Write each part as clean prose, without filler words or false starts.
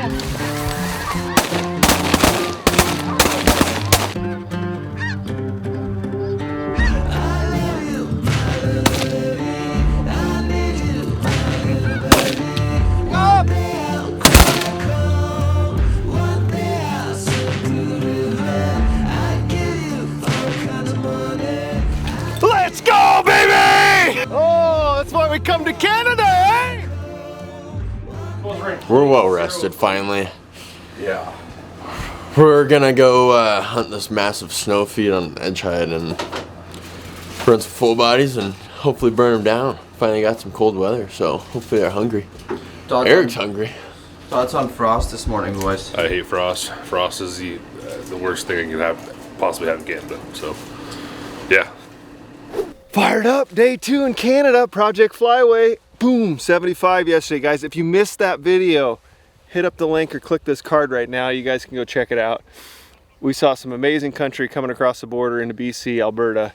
Let's go, baby! Oh, that's why we come to Canada, eh? We're well rested finally. Yeah. We're gonna go hunt this massive snow feed on Edgehead and run some full bodies and hopefully burn them down. Finally got some cold weather, so hopefully they're hungry. Eric's hungry. Thoughts on frost this morning, boys? I hate frost. Frost is the worst thing you can possibly have in Canada. So, yeah. Fired up, day 2 in Canada, Project Flyway. Boom, 75 yesterday, guys. If you missed that video, hit up the link or click this card right now. You guys can go check it out. We saw some amazing country coming across the border into BC, Alberta,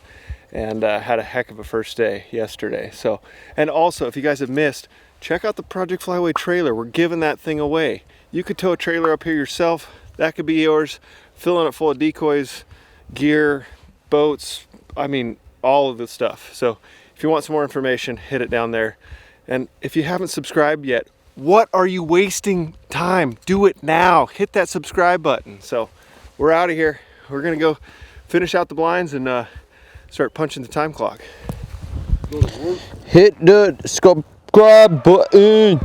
and had a heck of a first day yesterday. So, and also, if you guys have missed, check out the Project Flyway trailer. We're giving that thing away. You could tow a trailer up here yourself. That could be yours. Filling it full of decoys, gear, boats, I mean, all of the stuff. So if you want some more information, hit it down there. And if you haven't subscribed yet, what are you wasting time? Do it now. Hit that subscribe button. So we're out of here. We're gonna go finish out the blinds and start punching the time clock. Hit the subscribe button.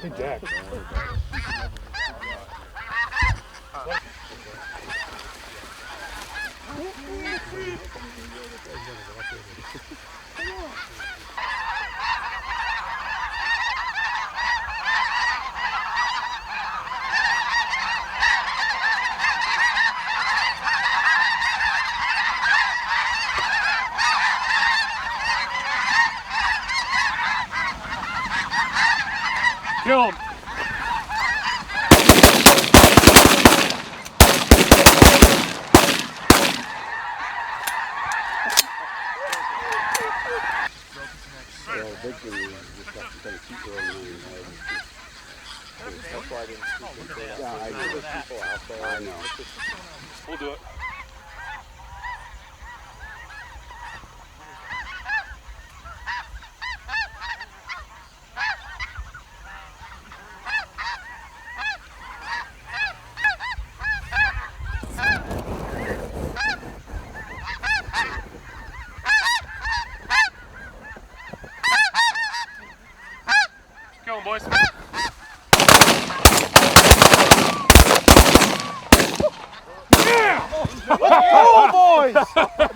Hey, Jack. Kill him. We'll do it. Kill him, boys. Oh, boys!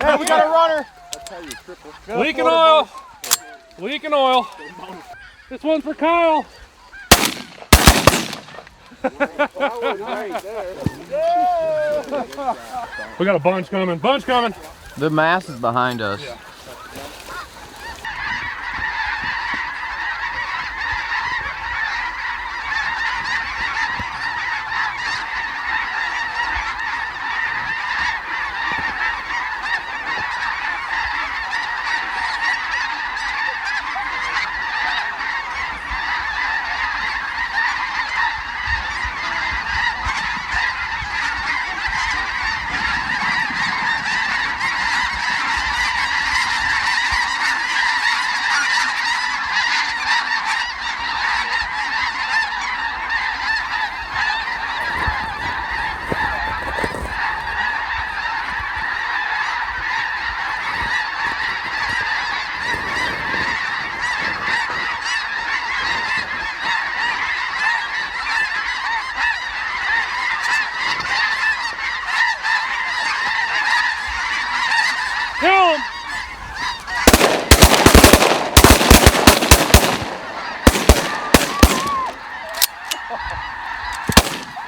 Hey, we got a runner. Leaking oil. Leaking oil. This one's for Kyle. We got a bunch coming. Bunch coming. The mass is behind us. Yeah.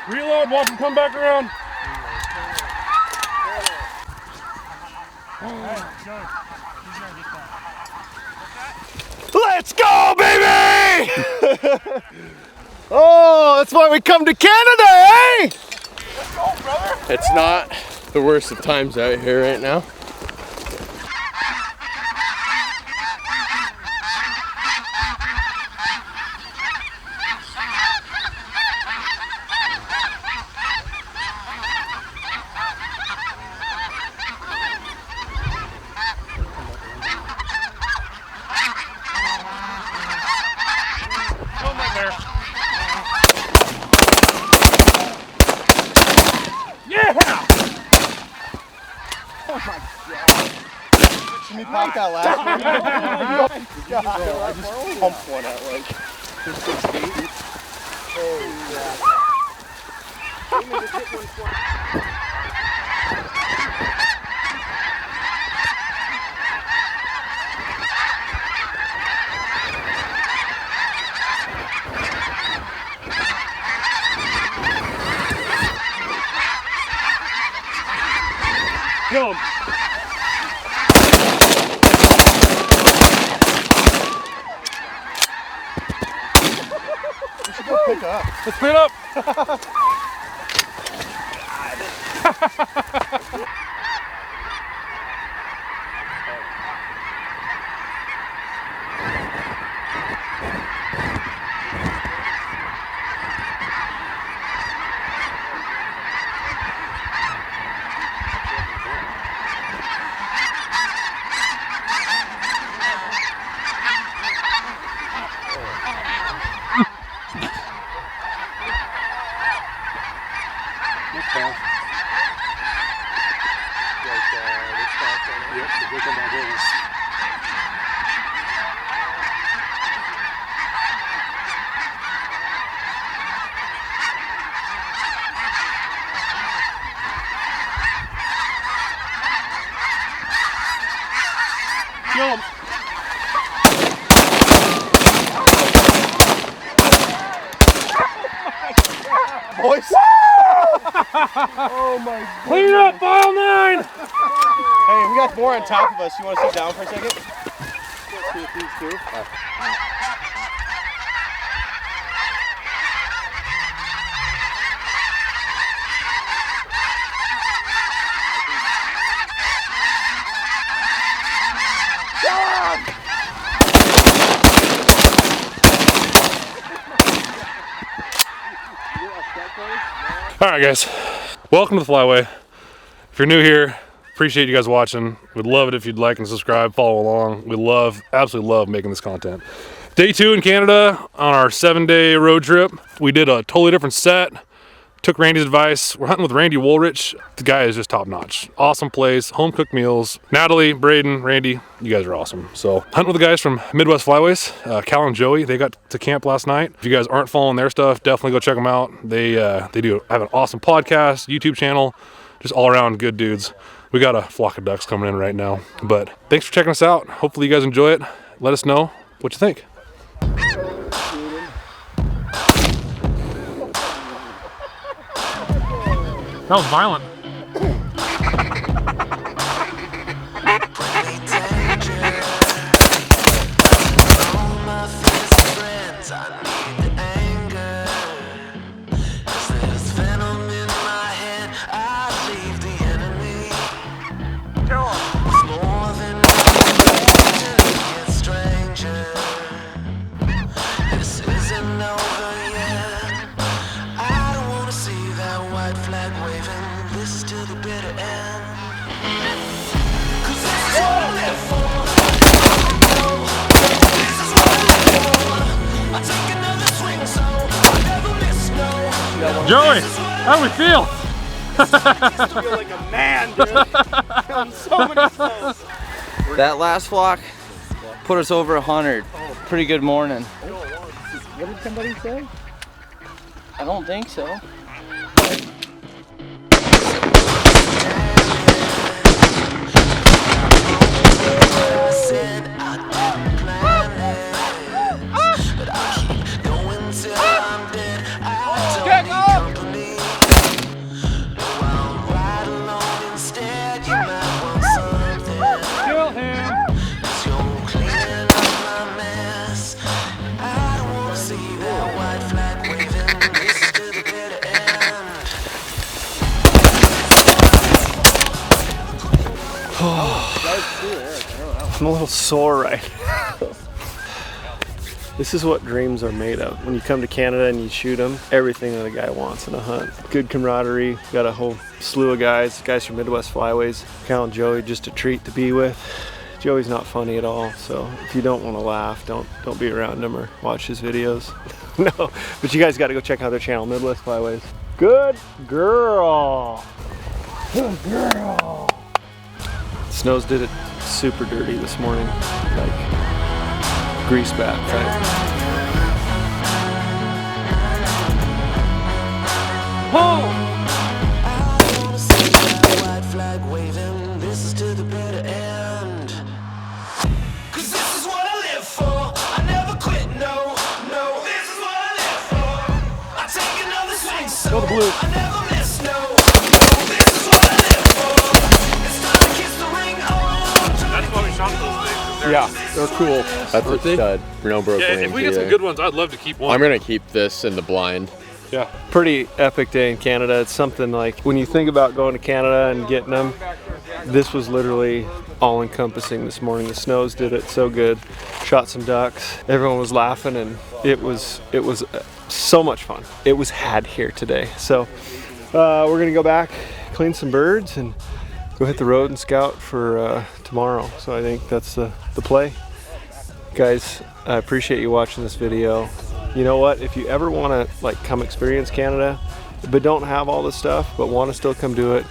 Reload, watch him come back around. Let's go, baby! Oh, that's why we come to Canada, eh? Let's go, brother! It's not the worst of times out here right now. Can you pop that last one? I just pumped one at like 6 feet. Oh, yeah. Kill him. We should go pick up. Let's clean up. Kill him. Boys. Oh my God. Clean up, file 9. Hey, we got more on top of us. You want to sit down for a second? Let's see if these two. All right, guys, welcome to the Flyway. If you're new here, appreciate you guys watching. We'd love it if you'd like and subscribe, follow along. We absolutely love making this content. Day 2 in Canada on our 7-day road trip. We did a totally different set. Took Randy's advice. We're hunting with Randy Woolrich. The guy is just top notch. Awesome place, home cooked meals. Natalie, Braden, Randy, you guys are awesome. So hunting with the guys from Midwest Flyways, Cal and Joey, they got to camp last night. If you guys aren't following their stuff, definitely go check them out. They do have an awesome podcast, YouTube channel, just all around good dudes. We got a flock of ducks coming in right now. But thanks for checking us out. Hopefully you guys enjoy it. Let us know what you think. That was violent. Joey, how do we feel? I feel like a man, dude. On so many fronts. That last flock put us over 100. Pretty good morning. What did somebody say? I don't think so. I'm a little sore right now. This is what dreams are made of. When you come to Canada and you shoot them, everything that a guy wants in a hunt. Good camaraderie, got a whole slew of guys from Midwest Flyways. Cal and Joey, just a treat to be with. Joey's not funny at all, so if you don't want to laugh, don't be around him or watch his videos. No, but you guys got to go check out their channel, Midwest Flyways. Good girl. Good girl. Snows did it super dirty this morning, like grease bat type. Whoa! Go the blue. That's why we shot those things. Yeah, they're cool. That's a stud. No broken Yeah, if we get some good ones, I'd love to keep one. I'm gonna keep this in the blind. Yeah. Pretty epic day in Canada. It's something like when you think about going to Canada and getting them, this was literally all encompassing this morning. The Snows did it so good. Shot some ducks. Everyone was laughing and it was so much fun. It was had here today. So we're gonna go back, clean some birds and go hit the road and scout for tomorrow. So I think that's the play. Guys, I appreciate you watching this video. You know what, if you ever want to like come experience Canada but don't have all this stuff but want to still come do it,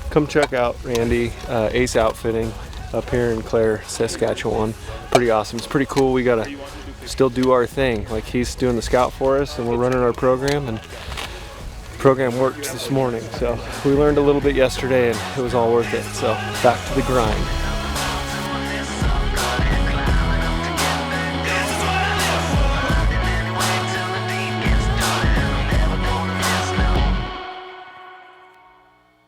come check out Randy, Ace Outfitting up here in Clare, Saskatchewan. Pretty awesome. It's pretty cool. We gotta still do our thing. Like he's doing the scout for us and we're running our program, and the program worked this morning. So we learned a little bit yesterday and it was all worth it. So back to the grind.